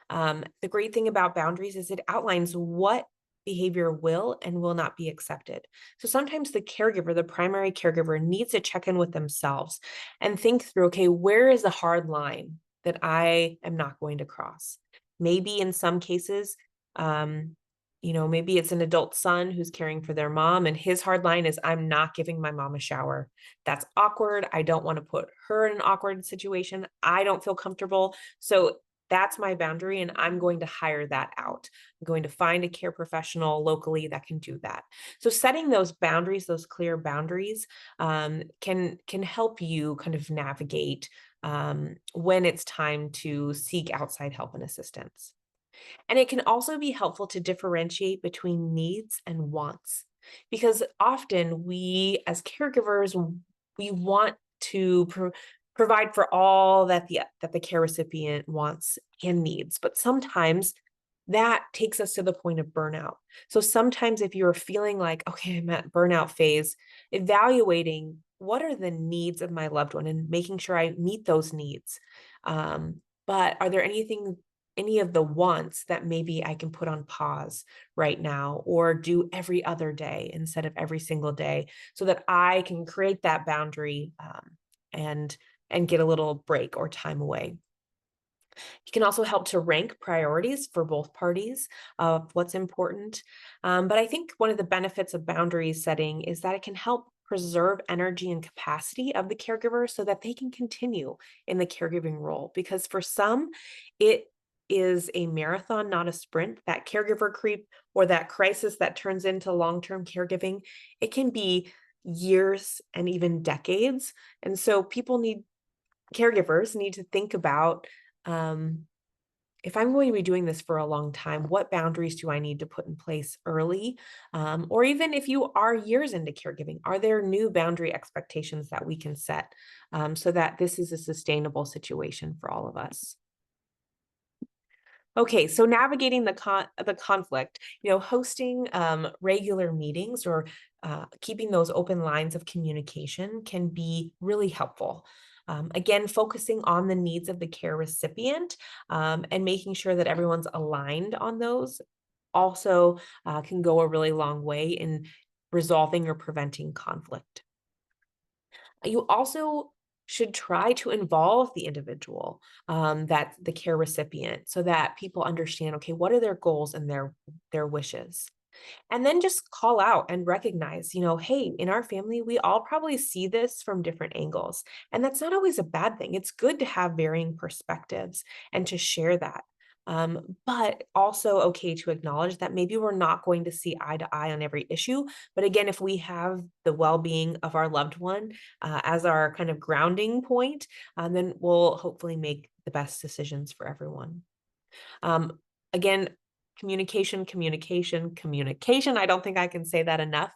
The great thing about boundaries is it outlines what behavior will and will not be accepted. So sometimes the caregiver, the primary caregiver, needs to check in with themselves and think through, okay, where is the hard line that I am not going to cross? Maybe in some cases, maybe it's an adult son who's caring for their mom, and his hard line is, I'm not giving my mom a shower. That's awkward. I don't want to put her in an awkward situation. I don't feel comfortable. So that's my boundary, and I'm going to hire that out. I'm going to find a care professional locally that can do that. So setting those boundaries, those clear boundaries, can help you kind of navigate when it's time to seek outside help and assistance. And it can also be helpful to differentiate between needs and wants, because often we as caregivers, we want to provide for all that the care recipient wants and needs, but sometimes that takes us to the point of burnout. So sometimes if you're feeling like, okay, I'm at burnout phase, evaluating what are the needs of my loved one and making sure I meet those needs. But are there any of the wants that maybe I can put on pause right now or do every other day instead of every single day, so that I can create that boundary and get a little break or time away. It can also help to rank priorities for both parties of what's important. But I think one of the benefits of boundary setting is that it can help preserve energy and capacity of the caregiver so that they can continue in the caregiving role. Because for some, it is a marathon, not a sprint. That caregiver creep or that crisis that turns into long-term caregiving, it can be years and even decades. And so caregivers need to think about if I'm going to be doing this for a long time, what boundaries do I need to put in place early? Or even if you are years into caregiving, are there new boundary expectations that we can set so that this is a sustainable situation for all of us? Okay, so navigating the conflict, hosting regular meetings or keeping those open lines of communication can be really helpful. Again, focusing on the needs of the care recipient and making sure that everyone's aligned on those also can go a really long way in resolving or preventing conflict. You also should try to involve the individual, that the care recipient, so that people understand, okay, what are their goals and their wishes? And then just call out and recognize, hey, in our family, we all probably see this from different angles. And that's not always a bad thing. It's good to have varying perspectives and to share that. But also okay to acknowledge that maybe we're not going to see eye to eye on every issue. But again, if we have the well being of our loved one as our kind of grounding point, then we'll hopefully make the best decisions for everyone. Again, communication, communication, communication. I don't think I can say that enough.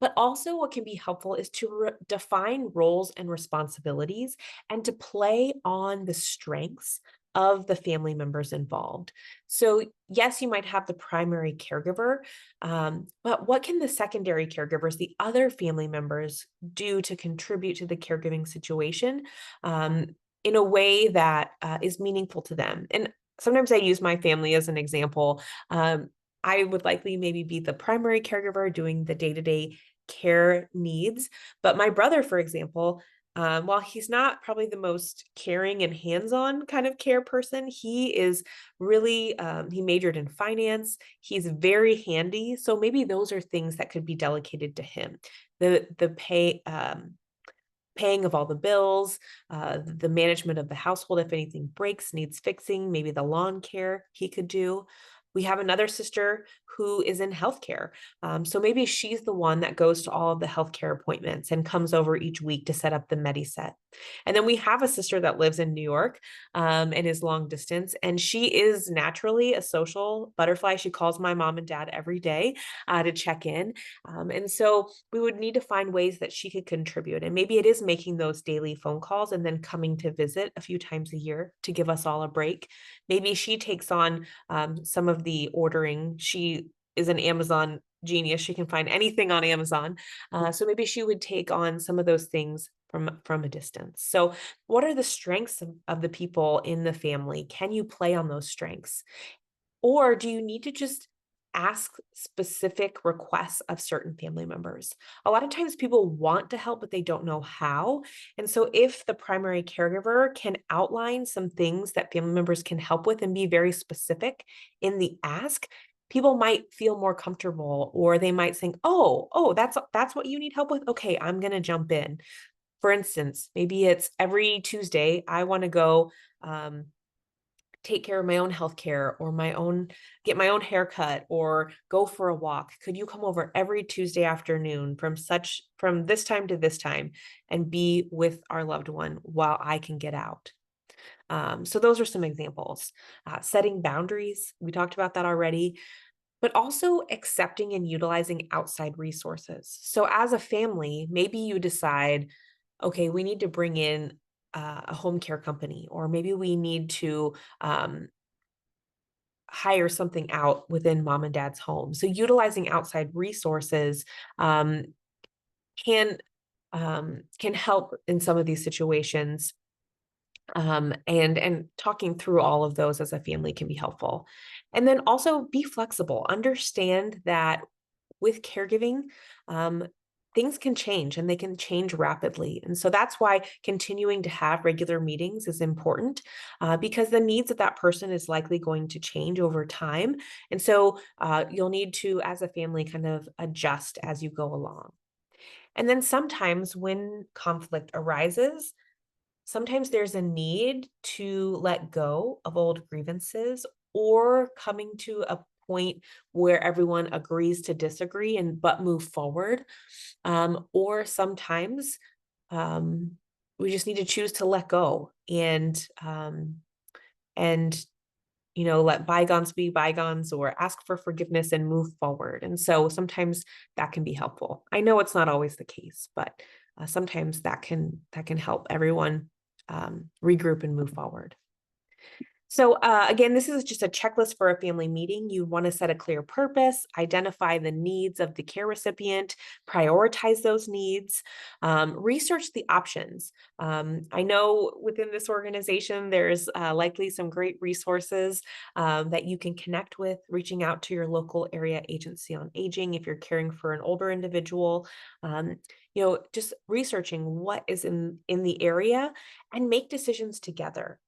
But also, what can be helpful is to define roles and responsibilities and to play on the strengths of the family members involved. So, yes, you might have the primary caregiver, but what can the secondary caregivers, the other family members, do to contribute to the caregiving situation in a way that is meaningful to them? And sometimes I use my family as an example. I would likely maybe be the primary caregiver doing the day-to-day care needs. But my brother, for example, while he's not probably the most caring and hands-on kind of care person, he is really, he majored in finance. He's very handy. So maybe those are things that could be delegated to him. The paying of all the bills, the management of the household if anything breaks, needs fixing, maybe the lawn care he could do. We have another sister who is in healthcare. So maybe she's the one that goes to all of the healthcare appointments and comes over each week to set up the MediSet. And then we have a sister that lives in New York and is long distance. And she is naturally a social butterfly. She calls my mom and dad every day to check in. And so we would need to find ways that she could contribute. And maybe it is making those daily phone calls and then coming to visit a few times a year to give us all a break. Maybe she takes on some of the ordering. She is an Amazon genius. She can find anything on Amazon. So maybe she would take on some of those things from a distance. So what are the strengths of the people in the family? Can you play on those strengths? Or do you need to just ask specific requests of certain family members? A lot of times people want to help, but they don't know how. And so if the primary caregiver can outline some things that family members can help with and be very specific in the ask, people might feel more comfortable, or they might think, oh, that's what you need help with. Okay, I'm going to jump in. For instance, maybe it's every Tuesday, I want to go take care of my own healthcare or get my own haircut or go for a walk. Could you come over every Tuesday afternoon from this time to this time and be with our loved one while I can get out? So those are some examples. Setting boundaries, we talked about that already, but also accepting and utilizing outside resources. So as a family, maybe you decide, okay, we need to bring in a home care company, or maybe we need to hire something out within mom and dad's home. So utilizing outside resources can help in some of these situations. And talking through all of those as a family can be helpful. And then also be flexible. Understand that with caregiving, things can change and they can change rapidly. And so that's why continuing to have regular meetings is important because the needs of that person is likely going to change over time. And so you'll need to, as a family, kind of adjust as you go along. And then sometimes when conflict arises, sometimes there's a need to let go of old grievances or coming to a point where everyone agrees to disagree but move forward. Or sometimes we just need to choose to let go and let bygones be bygones, or ask for forgiveness and move forward. And so sometimes that can be helpful. I know it's not always the case, but sometimes that can help everyone regroup and move forward. So again, this is just a checklist for a family meeting. You want to set a clear purpose, identify the needs of the care recipient, prioritize those needs, research the options. I know within this organization, there's likely some great resources that you can connect with, reaching out to your local area agency on aging if you're caring for an older individual. Just researching what is in the area and make decisions together.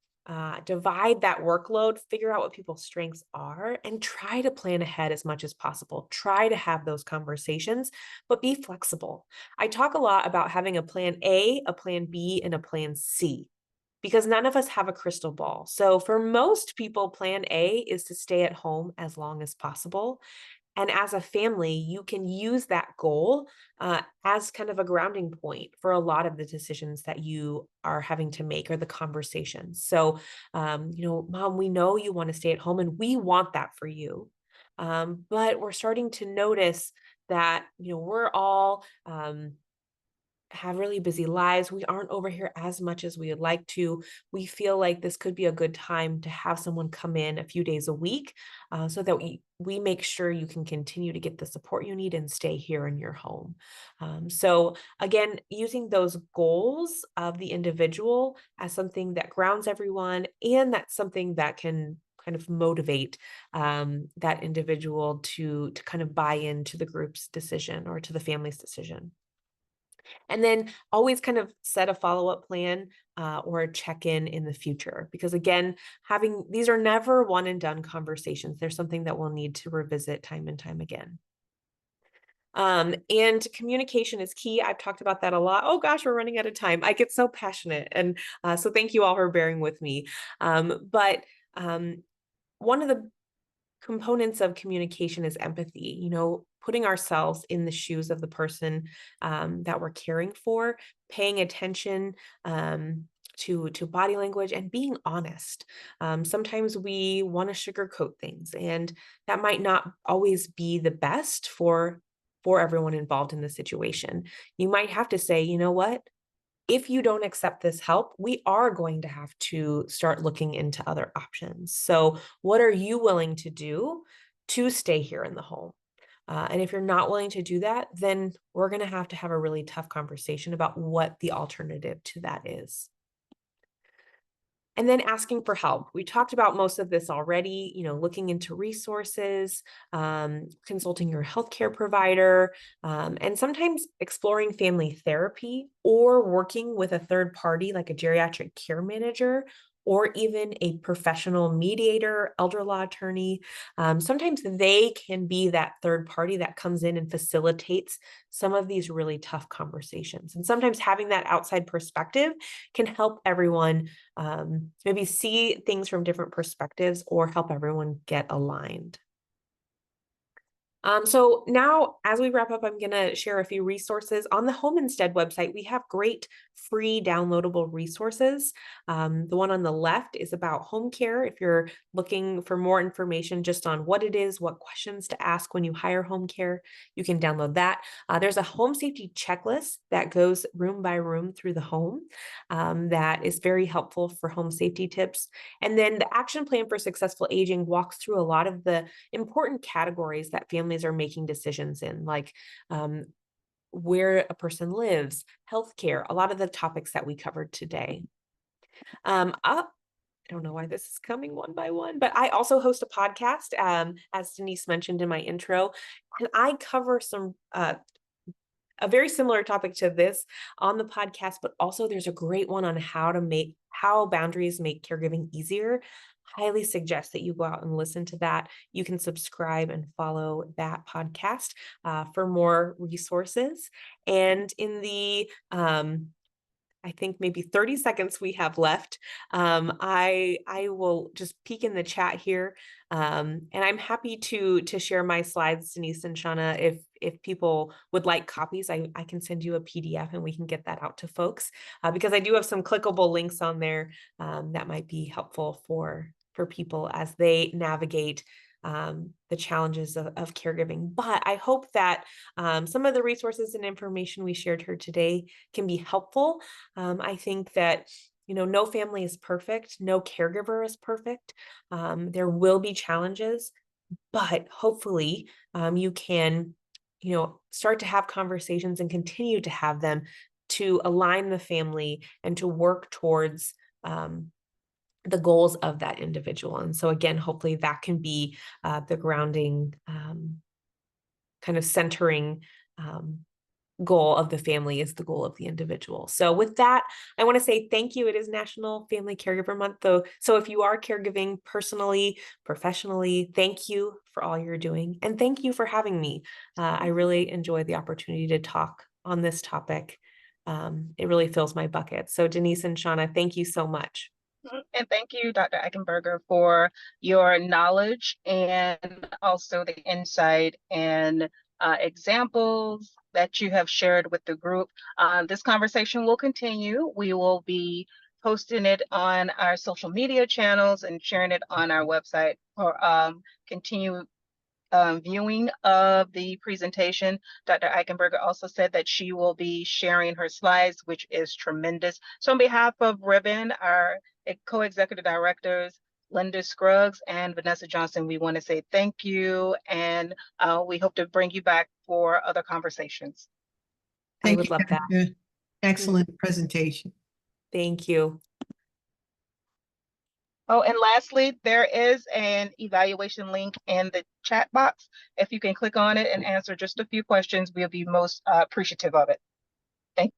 Divide that workload, figure out what people's strengths are, and try to plan ahead as much as possible. Try to have those conversations, but be flexible. I talk a lot about having a plan A, a plan B, and a plan C, because none of us have a crystal ball. So for most people, plan A is to stay at home as long as possible. And as a family, you can use that goal as kind of a grounding point for a lot of the decisions that you are having to make, or the conversations. So, Mom, we know you want to stay at home and we want that for you. But we're starting to notice that, we're all have really busy lives. We aren't over here as much as we would like to. We feel like this could be a good time to have someone come in a few days a week so that we make sure you can continue to get the support you need and stay here in your home. So again, using those goals of the individual as something that grounds everyone, and that's something that can kind of motivate that individual to kind of buy into the group's decision or to the family's decision. And then always kind of set a follow-up plan or a check-in in the future, because again, these are never one and done conversations. There's something that we'll need to revisit time and time again. And communication is key. I've talked about that a lot. Oh gosh, we're running out of time. I get so passionate. And so thank you all for bearing with me. But one of the components of communication is empathy, putting ourselves in the shoes of the person that we're caring for, paying attention to body language, and being honest. Sometimes we want to sugarcoat things, and that might not always be the best for everyone involved in the situation. You might have to say, you know what? If you don't accept this help, we are going to have to start looking into other options. So what are you willing to do to stay here in the home? And if you're not willing to do that, then we're going to have a really tough conversation about what the alternative to that is. And then asking for help. We talked about most of this already, looking into resources, consulting your healthcare provider, and sometimes exploring family therapy or working with a third party like a geriatric care manager, or even a professional mediator, elder law attorney. Sometimes they can be that third party that comes in and facilitates some of these really tough conversations. And sometimes having that outside perspective can help everyone maybe see things from different perspectives, or help everyone get aligned. So now, as we wrap up, I'm going to share a few resources. On the Home Instead website, we have great free downloadable resources. The one on the left is about home care. If you're looking for more information just on what it is, what questions to ask when you hire home care, you can download that. There's a home safety checklist that goes room by room through the home that is very helpful for home safety tips. And then the Action Plan for Successful Aging walks through a lot of the important categories that families are making decisions in, like where a person lives, healthcare, a lot of the topics that we covered today. I don't know why this is coming one by one, but I also host a podcast, as Denise mentioned in my intro, and I cover some a very similar topic to this on the podcast, but also there's a great one on how boundaries make caregiving easier. Highly suggest that you go out and listen to that. You can subscribe and follow that podcast for more resources. And in the I think maybe 30 seconds we have left, I will just peek in the chat here, and I'm happy to share my slides, Denise and Shauna. If people would like copies, I can send you a PDF and we can get that out to folks, because I do have some clickable links on there that might be helpful for for people as they navigate the challenges of caregiving. But I hope that some of the resources and information we shared here today can be helpful. I think that no family is perfect, no caregiver is perfect. There will be challenges, but hopefully you can start to have conversations and continue to have them to align the family and to work towards the goals of that individual. And so again, hopefully that can be the grounding, kind of centering goal of the family is the goal of the individual. So with that, I want to say thank you. It is National Family Caregiver Month, though. So if you are caregiving personally, professionally, thank you for all you're doing. And thank you for having me. I really enjoyed the opportunity to talk on this topic. It really fills my bucket. So Denise and Shauna, thank you so much. And thank you, Dr. Eichenberger, for your knowledge and also the insight and examples that you have shared with the group. This conversation will continue. We will be posting it on our social media channels and sharing it on our website for continue viewing of the presentation. Dr. Eichenberger also said that she will be sharing her slides, which is tremendous. So on behalf of Ribbon, our co-executive directors, Linda Scruggs and Vanessa Johnson, we want to say thank you, and we hope to bring you back for other conversations. I would love that. Excellent presentation. Thank you. Oh, and lastly, there is an evaluation link in the chat box. If you can click on it and answer just a few questions, we'll be most appreciative of it. Thank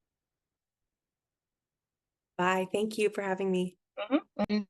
you. Bye. Thank you for having me. Mm-hmm.